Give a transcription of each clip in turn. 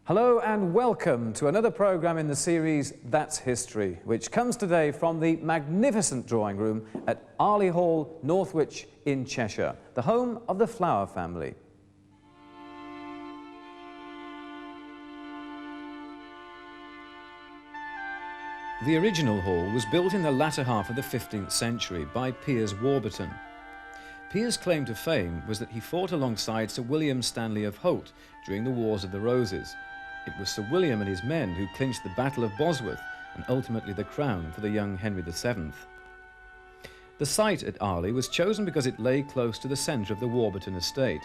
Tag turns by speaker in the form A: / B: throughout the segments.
A: Hello and welcome to another programme in the series That's History, which comes today from the magnificent drawing room at Arley Hall, Northwich in Cheshire, the home of the Flower family. The original hall was built in the latter half of the 15th century by Piers Warburton. Piers' claim to fame was that he fought alongside Sir William Stanley of Holt during the Wars of the Roses. It was Sir William and his men who clinched the Battle of Bosworth and ultimately the crown for the young Henry VII. The site at Arley was chosen because it lay close to the centre of the Warburton estate.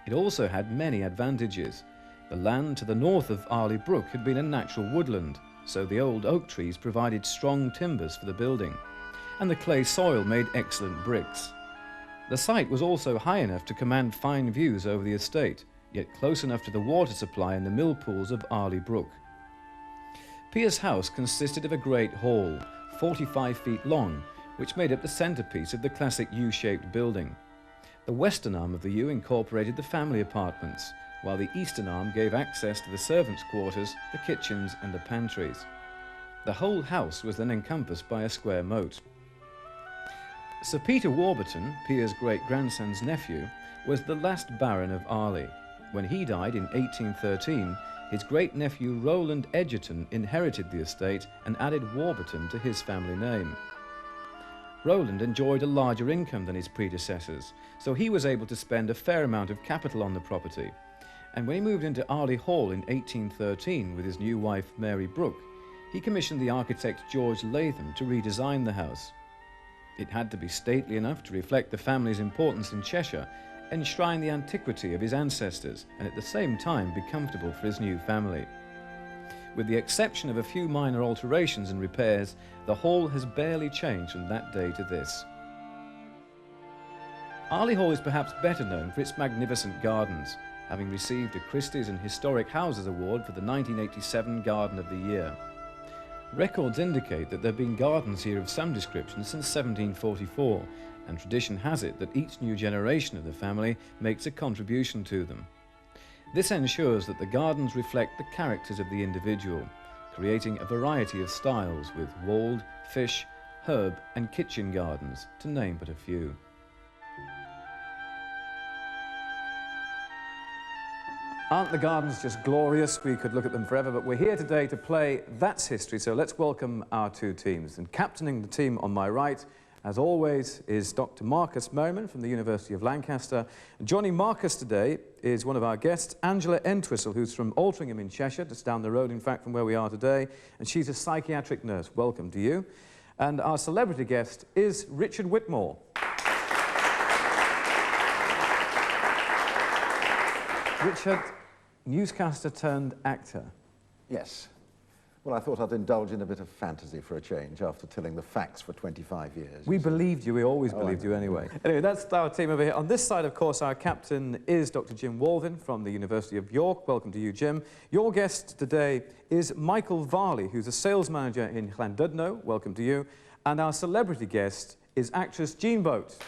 A: It also had many advantages. The land to the north of Arley Brook had been a natural woodland, so the old oak trees provided strong timbers for the building, and the clay soil made excellent bricks. The site was also high enough to command fine views over the estate, yet close enough to the water supply in the mill pools of Arley Brook. Piers' house consisted of a great hall, 45 feet long, which made up the centrepiece of the classic U-shaped building. The western arm of the U incorporated the family apartments, while the eastern arm gave access to the servants' quarters, the kitchens and the pantries. The whole house was then encompassed by a square moat. Sir Peter Warburton, Piers' great-grandson's nephew, was the last Baron of Arley. When he died in 1813, his great-nephew Rowland Egerton inherited the estate and added Warburton to his family name. Rowland enjoyed a larger income than his predecessors, so he was able to spend a fair amount of capital on the property. And when he moved into Arley Hall in 1813 with his new wife Mary Brooke, he commissioned the architect George Latham to redesign the house. It had to be stately enough to reflect the family's importance in Cheshire, enshrine the antiquity of his ancestors, and at the same time be comfortable for his new family. With the exception of a few minor alterations and repairs, the hall has barely changed from that day to this. Arley Hall is perhaps better known for its magnificent gardens, having received a Christie's and Historic Houses Award for the 1987 Garden of the Year. Records indicate that there have been gardens here of some description since 1744, and tradition has it that each new generation of the family makes a contribution to them. This ensures that the gardens reflect the characters of the individual, creating a variety of styles with walled, fish, herb and kitchen gardens, to name but a few. Aren't the gardens just glorious? We could look at them forever, but we're here today to play That's History, so let's welcome our two teams. And captaining the team on my right, as always, is Dr. Marcus Merriman from the University of Lancaster. And joining Marcus today is one of our guests, Angela Entwistle, who's from Altrincham in Cheshire, just down the road, in fact, from where we are today, and she's a psychiatric nurse. Welcome to you. And our celebrity guest is Richard Whitmore. Richard, newscaster turned actor.
B: Yes. Well, I thought I'd indulge in a bit of fantasy for a change after telling the facts for 25 years.
A: We believed you. We always believed you anyway. Anyway, that's our team over here. On this side, of course, our captain is Dr. Jim Walvin from the University of York. Welcome to you, Jim. Your guest today is Michael Varley, who's a sales manager in Llandudno. Welcome to you. And our celebrity guest is actress Jean Boat.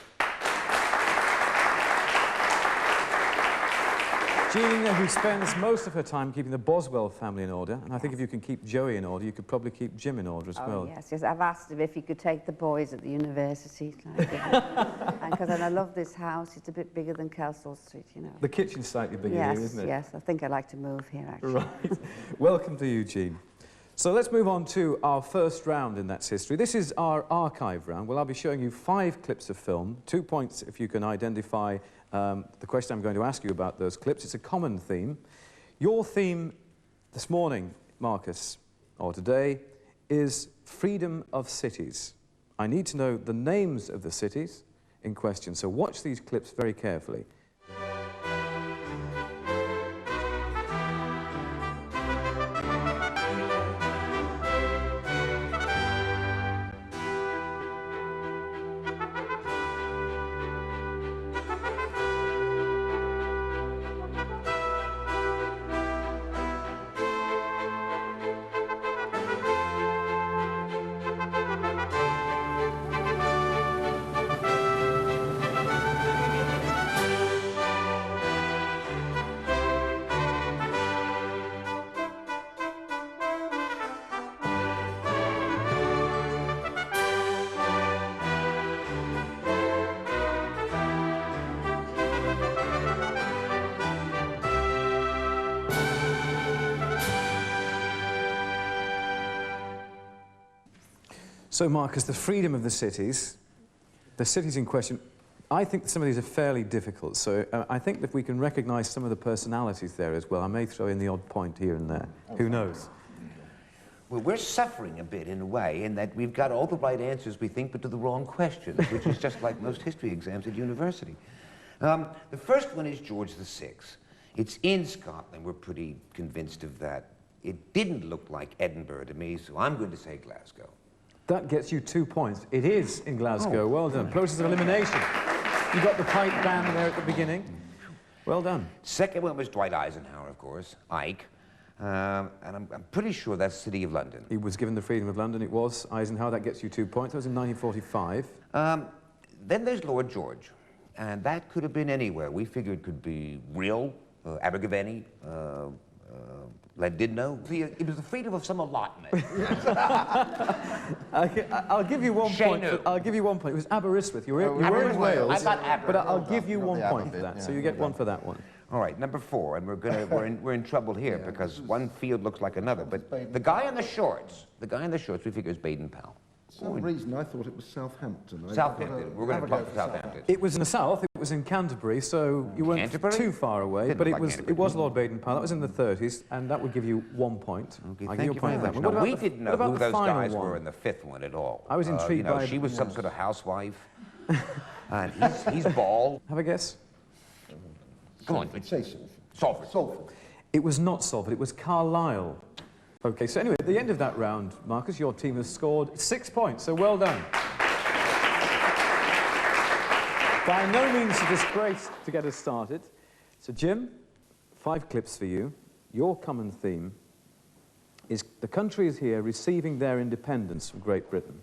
A: Jean, who spends most of her time keeping the Boswell family in order, and I think if you can keep Joey in order, you could probably keep Jim in order as well.
C: Yes, yes. I've asked him if he could take the boys at the university. Because I love this house. It's a bit bigger than Kelsall Street, you know.
A: The kitchen's slightly bigger here, isn't it?
C: Yes, I think I'd like to move here, actually.
A: Right. Welcome to you, Jean. So let's move on to our first round in That's History. This is our archive round. Well, I'll be showing you 5 clips of film, 2 points if you can identify the question I'm going to ask you about those clips. It's a common theme. Your theme this morning, Marcus, or today, is freedom of cities. I need to know the names of the cities in question, so watch these clips very carefully. So, Marcus, the freedom of the cities in question, I think some of these are fairly difficult, so I think that we can recognise some of the personalities there as well. I may throw in the odd point here and there. Who knows?
D: Well, we're suffering a bit in a way in that we've got all the right answers, we think, but to the wrong questions, which is just like most history exams at university. The first one is George VI. It's in Scotland. We're pretty convinced of that. It didn't look like Edinburgh to me, so I'm going to say Glasgow.
A: That gets you 2 points. It is in Glasgow. Well done. Process of elimination. You got the pipe band there at the beginning. Well done.
D: Second one was Dwight Eisenhower, of course, Ike. And I'm pretty sure that's City of London.
A: He was given the freedom of London. It was Eisenhower. That gets you 2 points. That was in 1945.
D: Then there's Lord George. And that could have been anywhere. We figured it could be Real, Abergavenny, Llandudno. It was the freedom of some allotment.
A: I'll give you 1 point. I'll give you 1 point. It was Aberystwyth. You were in Wales.
D: I got Aber.
A: But I'll give you 1 point for that. So you get 1 for that one.
D: All right, number 4, and we're in trouble here because one field looks like another. But the guy in the shorts, we figure is Baden-Powell.
B: For some reason, I thought it was Southampton.
D: Southampton. We're going to talk to Southampton.
A: It was in the south. It was in Canterbury, so you weren't too far away.
D: Didn't
A: but
D: look like
A: it was Lord Baden-Powell. That was in the 30s, and that would give you 1 point.
D: Okay,
A: I'll
D: thank
A: give you a
D: you
A: point
D: very
A: for that
D: much.
A: one.
D: Now, we didn't know who those guys were in the 5th one at all.
A: I was intrigued by...
D: She was some sort of housewife, and he's bald.
A: Have a guess?
D: Come on.
B: Say Salford.
D: Salford.
B: Salford.
A: It was not Salford. It was Carlisle. Okay, so anyway, at the end of that round, Marcus, your team has scored 6 points, so well done. By no means a disgrace to get us started. So, Jim, 5 clips for you. Your common theme is the country is here receiving their independence from Great Britain.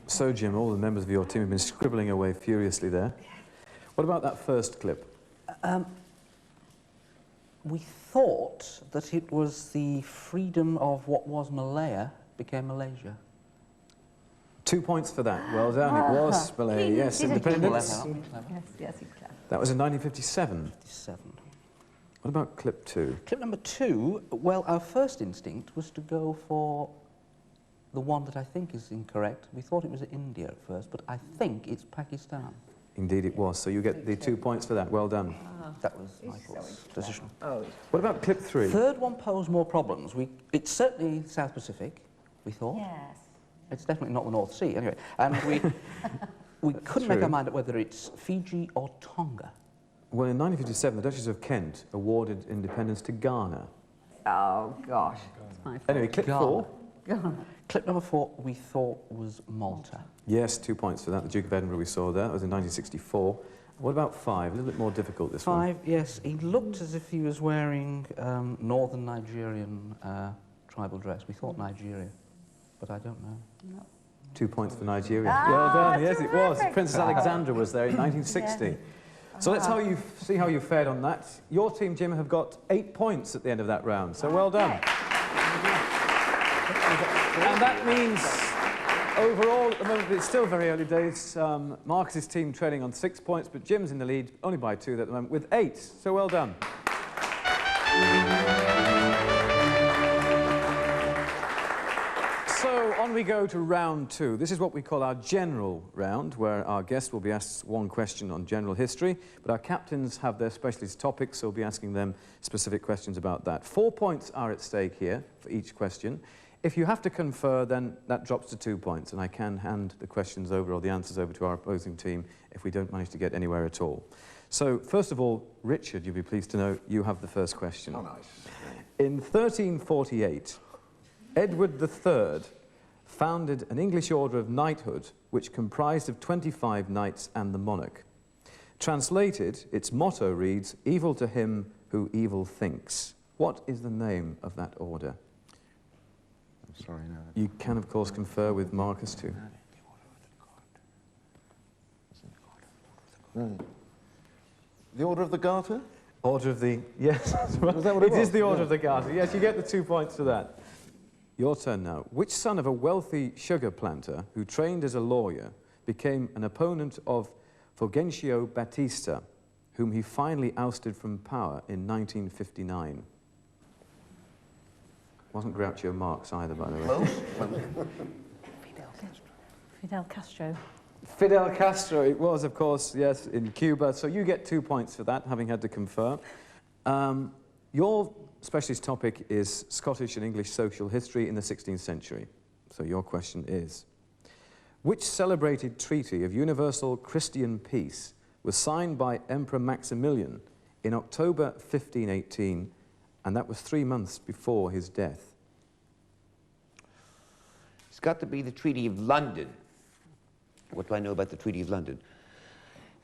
A: So, Jim, all the members of your team have been scribbling away furiously there. What about that first clip?
E: We thought that it was the freedom of what was Malaya became Malaysia.
A: 2 points for that. Well done. It was Malaya. Yes, independence.
C: Yes, he's clever.
A: That was in 1957.
E: 57.
A: What about clip 2?
E: Clip number 2, well, our first instinct was to go for the one that I think is incorrect. We thought it was India at first, but I think it's Pakistan.
A: Indeed it was. So you get the 2 points for that. Well done.
E: That was Michael's decision.
A: What about clip 3?
E: Third one posed more problems. It's certainly South Pacific, we thought.
C: Yes.
E: It's definitely not the North Sea, anyway. And we couldn't make our mind up whether it's Fiji or Tonga.
A: Well, in 1957, the Duchess of Kent awarded independence to Ghana.
C: Oh, gosh. It's my fault.
A: Anyway, clip 4.
E: Clip number 4 we thought was Malta.
A: Yes, 2 points for that. The Duke of Edinburgh we saw there. That was in 1964. What about 5? A little bit more difficult, this one.
E: 5, yes. He looked as if he was wearing northern Nigerian tribal dress. We thought Nigeria, but I don't know.
C: No.
A: 2 points for Nigeria. Well done. Yes, it was. Princess Alexandra was there in 1960. Yes. So let's see how you fared on that. Your team, Jim, have got 8 points at the end of that round. So well done. And that means, overall, at the moment, it's still very early days. Marcus's team trailing on 6 points, but Jim's in the lead, only by 2 at the moment, with 8. So well done. So on we go to round 2. This is what we call our general round, where our guests will be asked one question on general history, but our captains have their specialist topics, so we'll be asking them specific questions about that. 4 points are at stake here for each question. If you have to confer, then that drops to 2 points, and I can hand the questions over or the answers over to our opposing team if we don't manage to get anywhere at all. So, first of all, Richard, you'll be pleased to know you have the first question.
B: Oh, nice.
A: In 1348, Edward III founded an English order of knighthood which comprised of 25 knights and the monarch. Translated, its motto reads, "Evil to him who evil thinks." What is the name of that order?
B: I'm sorry, no.
A: You can, of course, confer with Marcus too.
B: No. The Order of the Garter?
A: Order of the... Yes,
B: Was that what it was?
A: It is the Order
B: Yeah.
A: of the Garter. Yes, you get the 2 points for that. Your turn now. Which son of a wealthy sugar planter who trained as a lawyer became an opponent of Fulgencio Batista, whom he finally ousted from power in 1959? Wasn't Groucho Marx either, by the way.
F: Fidel Castro.
A: Fidel Castro, it was, of course, yes, in Cuba. So you get 2 points for that, having had to confer. Your specialist topic is Scottish and English social history in the 16th century. So your question is, which celebrated treaty of universal Christian peace was signed by Emperor Maximilian in October 1518, and that was 3 months before his death?
D: It's got to be the Treaty of London. What do I know about the Treaty of London?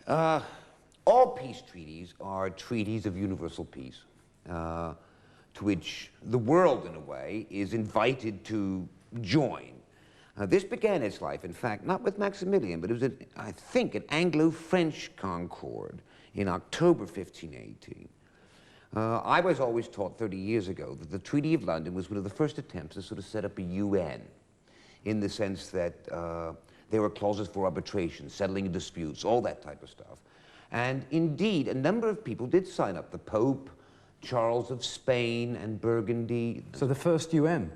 D: All peace treaties are treaties of universal peace, to which the world, in a way, is invited to join. This began its life, in fact, not with Maximilian, but it was, I think, an Anglo-French concord in October 1518. I was always taught 30 years ago that the Treaty of London was one of the first attempts to sort of set up a UN, in the sense that there were clauses for arbitration, settling disputes, all that type of stuff. And indeed, a number of people did sign up. The Pope, Charles of Spain and Burgundy.
A: So the first UN?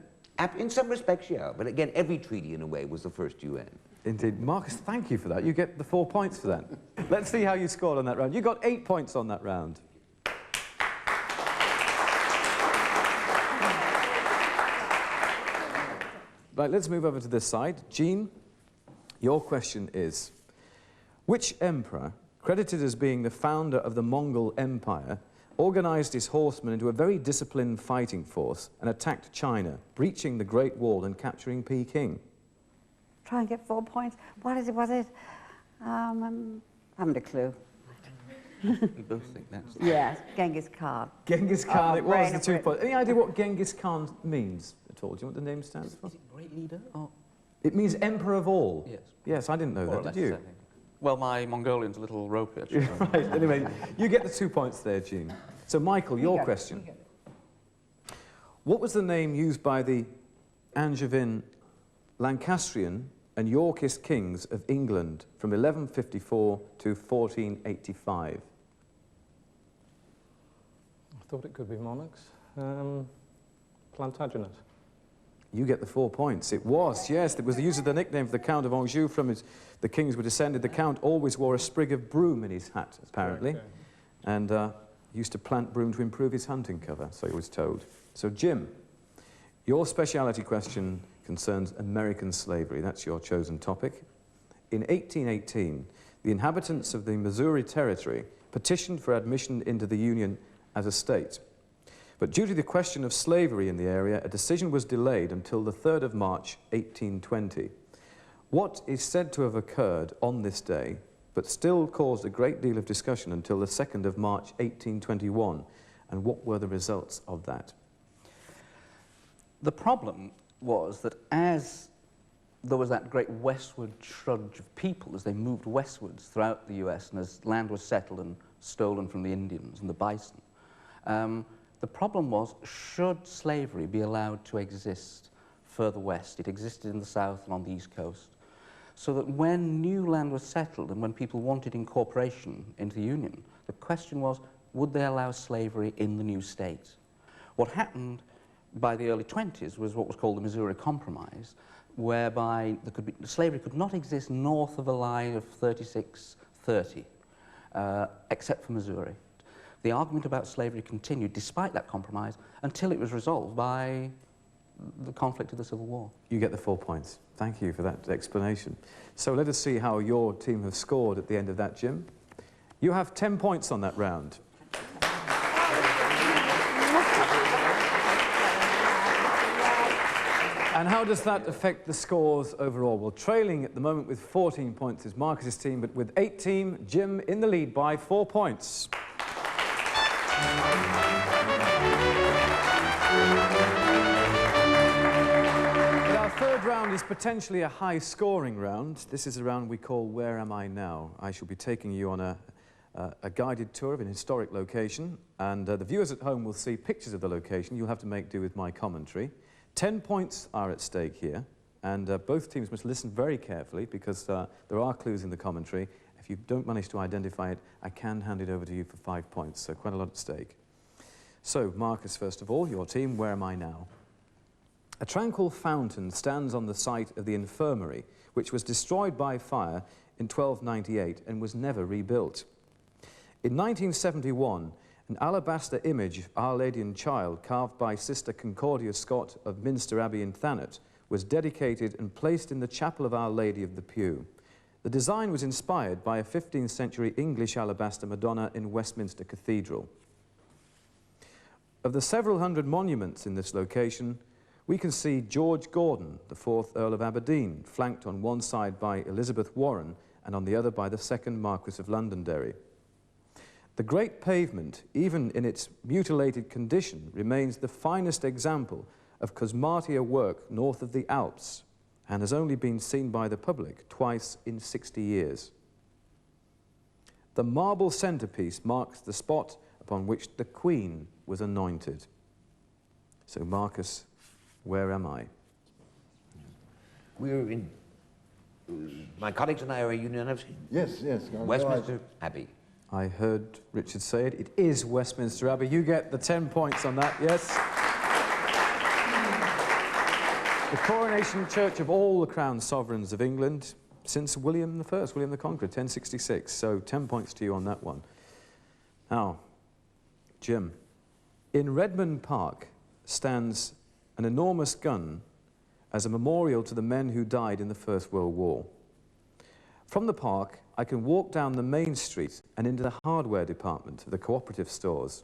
D: In some respects, yeah. But again, every treaty, in a way, was the first UN.
A: Indeed. Marcus, thank you for that. You get the 4 points for that. Let's see how you scored on that round. You got 8 points on that round. Right, let's move over to this side. Jean, your question is, which emperor, credited as being the founder of the Mongol Empire, organized his horsemen into a very disciplined fighting force and attacked China, breaching the Great Wall and capturing Peking?
C: Try and get 4 points. What is it? Was it? I haven't a clue.
E: We both think that's...
C: Yes, Genghis Khan.
A: Genghis Khan, it was
C: Reign
A: the
C: of
A: 2
C: Britain.
A: points. Any idea what Genghis Khan means at all? Do you know what the name stands for?
E: Is it great leader? Or...
A: It means emperor of all.
E: Yes.
A: Yes, I didn't know
E: More or
A: that,
E: less,
A: did
E: I
A: you?
E: think. Well, my Mongolian's a little ropey, actually.
A: Right, anyway, you get the 2 points there, Jean. So, Michael, your
C: got it,
A: question.
C: you get it.
A: What was the name used by the Angevin, Lancastrian and Yorkist kings of England from 1154 to 1485?
G: I thought it could be monarchs. Plantagenet.
A: You get the 4 points. It was, yes. It was the use of the nickname for the Count of Anjou from the kings were descended. The Count always wore a sprig of broom in his hat, apparently.
G: Correct,
A: And used to plant broom to improve his hunting cover, so he was told. So, Jim, your speciality question concerns American slavery. That's your chosen topic. In 1818, the inhabitants of the Missouri Territory petitioned for admission into the Union as a state. But due to the question of slavery in the area, a decision was delayed until the 3rd of March, 1820. What is said to have occurred on this day, but still caused a great deal of discussion until the 2nd of March, 1821, and what were the results of that?
E: The problem was that as there was that great westward trudge of people as they moved westwards throughout the US and as land was settled and stolen from the Indians and the bison, the problem was, should slavery be allowed to exist further west? It existed in the south and on the east coast. So that when new land was settled and when people wanted incorporation into the Union, the question was, would they allow slavery in the new state? What happened by the early 20s was what was called the Missouri Compromise, whereby slavery could not exist north of a line of 3630, except for Missouri. The argument about slavery continued despite that compromise until it was resolved by the conflict of the Civil War.
A: You get the 4 points. Thank you for that explanation. So let us see how your team have scored at the end of that, Jim. You have 10 points on that round. And how does that affect the scores overall? Well, trailing at the moment with 14 points is Marcus's team, but with 18, Jim in the lead by 4 points. Our third round is potentially a high-scoring round. This is a round we call Where Am I Now? I shall be taking you on a guided tour of an historic location, and the viewers at home will see pictures of the location. You'll have to make do with my commentary. 10 points are at stake here, and both teams must listen very carefully because there are clues in the commentary. If you don't manage to identify it, I can hand it over to you for 5 points, so quite a lot at stake. So, Marcus, first of all, your team, Where am I now? A tranquil fountain stands on the site of the infirmary, which was destroyed by fire in 1298 and was never rebuilt. In 1971, an alabaster image of Our Lady and Child, carved by Sister Concordia Scott of Minster Abbey in Thanet, was dedicated and placed in the chapel of Our Lady of the Pew. The design was inspired by a 15th century English alabaster Madonna in Westminster Cathedral. Of the several hundred monuments in this location, we can see George Gordon, the 4th Earl of Aberdeen, flanked on one side by Elizabeth Warren and on the other by the 2nd Marquess of Londonderry. The great pavement, even in its mutilated condition, remains the finest example of cosmatia work north of the Alps and has only been seen by the public twice in 60 years. The marble centrepiece marks the spot upon which the Queen was anointed. So, Marcus, where am I?
D: We're in... my colleagues and I are unanimous.
B: Yes, yes.
D: Westminster Abbey.
A: I heard Richard say it. It is Westminster Abbey. You get the 10 points on that, yes? The coronation church of all the crowned sovereigns of England since William I, William the Conqueror, 1066. So 10 points to you on that one. Now, Jim, in Redmond Park stands an enormous gun as a memorial to the men who died in the First World War. From the park, I can walk down the main street and into the hardware department of the cooperative stores.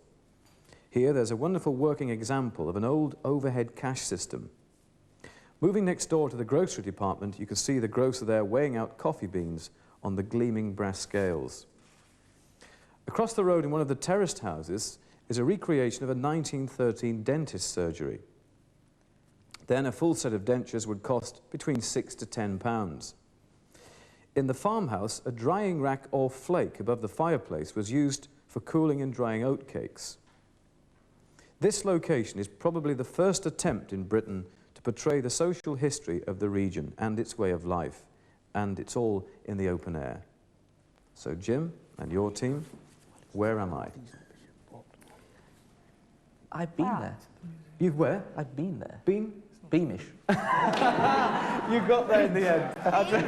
A: Here, there's a wonderful working example of an old overhead cash system. Moving next door to the grocery department, you can see the grocer there weighing out coffee beans on the gleaming brass scales. Across the road in one of the terraced houses is a recreation of a 1913 dentist surgery. Then a full set of dentures would cost between £6 to £10. In the farmhouse, a drying rack or flake above the fireplace was used for cooling and drying oatcakes. This location is probably the first attempt in Britain to portray the social history of the region and its way of life, and it's all in the open air. So, Jim and your team, where am I?
E: I've been there.
A: You've where?
E: I've been there.
A: Been?
E: Beamish.
A: You got there in the end. I'll tell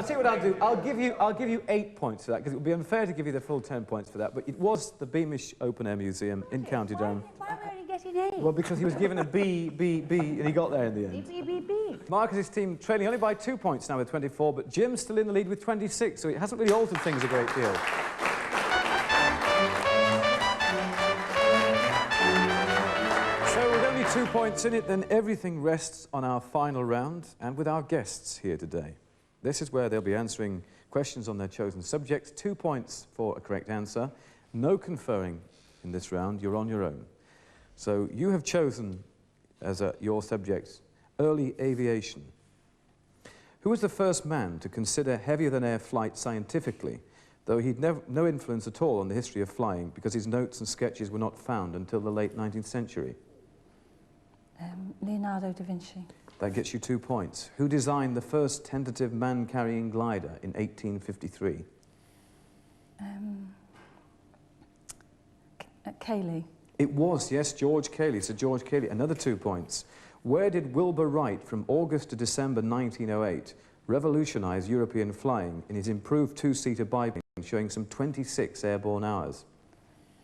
A: you what I'll do. I'll give you 8 points for that, because it would be unfair to give you the full 10 points for that. But it was the Beamish Open Air Museum in County Down.
C: Why am I only getting 8?
A: Well, because he was given a B, and he got there in the end.
C: B.
A: Marcus's team trailing only by 2 points now with 24, but Jim's still in the lead with 26, so it hasn't really altered things a great deal. So with only 2 points in it, then everything rests on our final round and with our guests here today. This is where they'll be answering questions on their chosen subjects. 2 points for a correct answer. No conferring in this round. You're on your own. So you have chosen as your subject early aviation. Who was the first man to consider heavier-than-air flight scientifically, though he'd no influence at all on the history of flying because his notes and sketches were not found until the late 19th century?
F: Leonardo da Vinci.
A: That gets you 2 points. Who designed the first tentative man-carrying glider in 1853?
F: Cayley.
A: It was, yes, George Cayley, Sir George Cayley. Another 2 points. Where did Wilbur Wright, from August to December 1908, revolutionise European flying in his improved two-seater biplane showing some 26 airborne hours?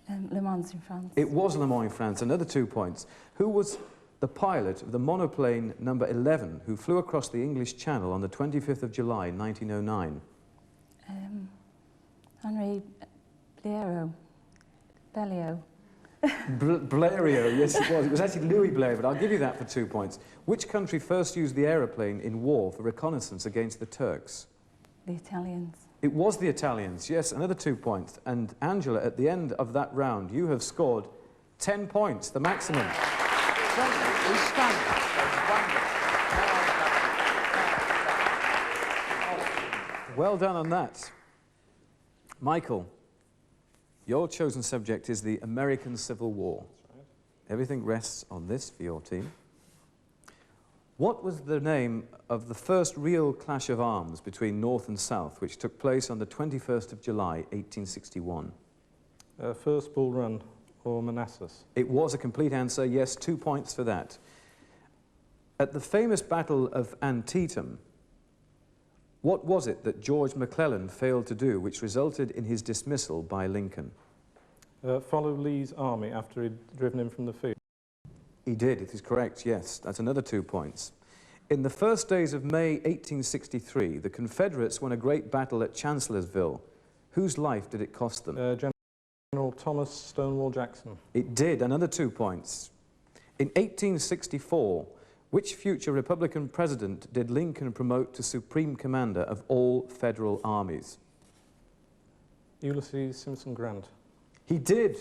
F: Le Mans in France.
A: It was Le Mans in France. Another 2 points. Who was the pilot of the monoplane number 11 who flew across the English Channel on the 25th of July 1909?
F: Henry Bellio.
A: Blériot, yes it was. It was actually Louis Blériot, but I'll give you that for 2 points. Which country first used the aeroplane in war for reconnaissance against the Turks?
F: The Italians.
A: It was the Italians, yes, another 2 points. And Angela, at the end of that round, you have scored 10 points, the maximum. Well done on that. Michael, your chosen subject is the American Civil War. Everything rests on this for your team. What was the name of the first real clash of arms between North and South, which took place on the 21st of July, 1861?
G: First Bull Run, or Manassas.
A: It was a complete answer, yes, 2 points for that. At the famous Battle of Antietam, what was it that George McClellan failed to do, which resulted in his dismissal by Lincoln?
G: Follow Lee's army after he'd driven him from the field.
A: He did, it is correct, yes. That's another 2 points. In the first days of May 1863, the Confederates won a great battle at Chancellorsville. Whose life did it cost them?
G: General Thomas Stonewall Jackson.
A: It did, another 2 points. In 1864, which future Republican president did Lincoln promote to Supreme Commander of all federal armies?
G: Ulysses Simpson Grant.
A: He did.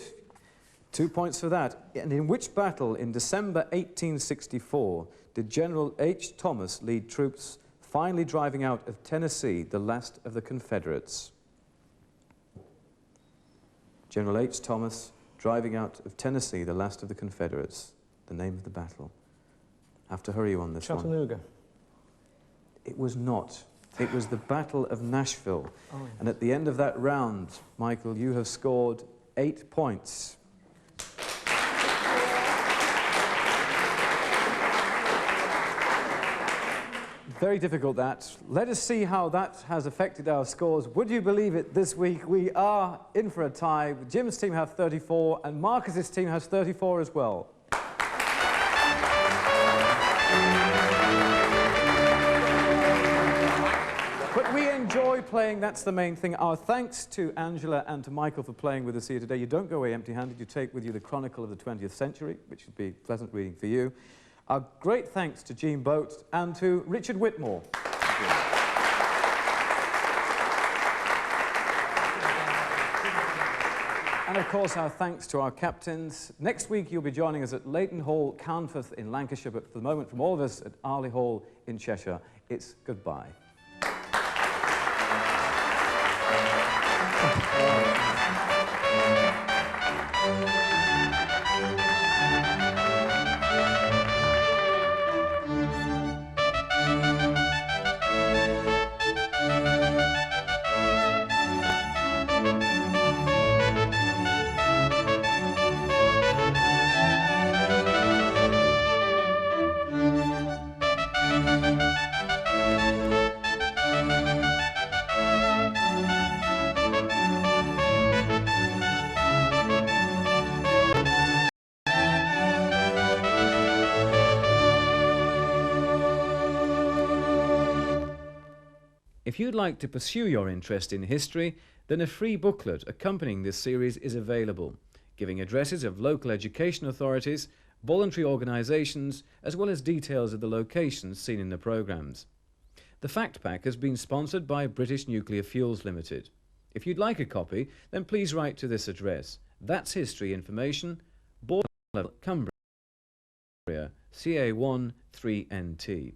A: 2 points for that. And in which battle in December 1864 did General H. Thomas lead troops, finally driving out of Tennessee the last of the Confederates? General H. Thomas driving out of Tennessee the last of the Confederates. The name of the battle. Have to hurry you on this one.
G: Chattanooga.
A: It was not. It was the Battle of Nashville. Oh, yes. And at the end of that round, Michael, you have scored 8 points. Very difficult, that. Let us see how that has affected our scores. Would you believe it, this week we are in for a tie. Jim's team have 34 and Marcus's team has 34 as well. But we enjoy playing, that's the main thing. Our thanks to Angela and to Michael for playing with us here today. You don't go away empty-handed, you take with you the Chronicle of the 20th Century, which should be pleasant reading for you. Our great thanks to Jean Boat and to Richard Whitmore. And of course our thanks to our captains. Next week you'll be joining us at Leighton Hall, Carnforth in Lancashire, but for the moment from all of us at Arley Hall in Cheshire, it's goodbye. If you'd like to pursue your interest in history, then a free booklet accompanying this series is available, giving addresses of local education authorities, voluntary organisations, as well as details of the locations seen in the programmes. The Fact Pack has been sponsored by British Nuclear Fuels Limited. If you'd like a copy, then please write to this address. That's History Information, Bournemouth, Cumbria, CA1 3NT.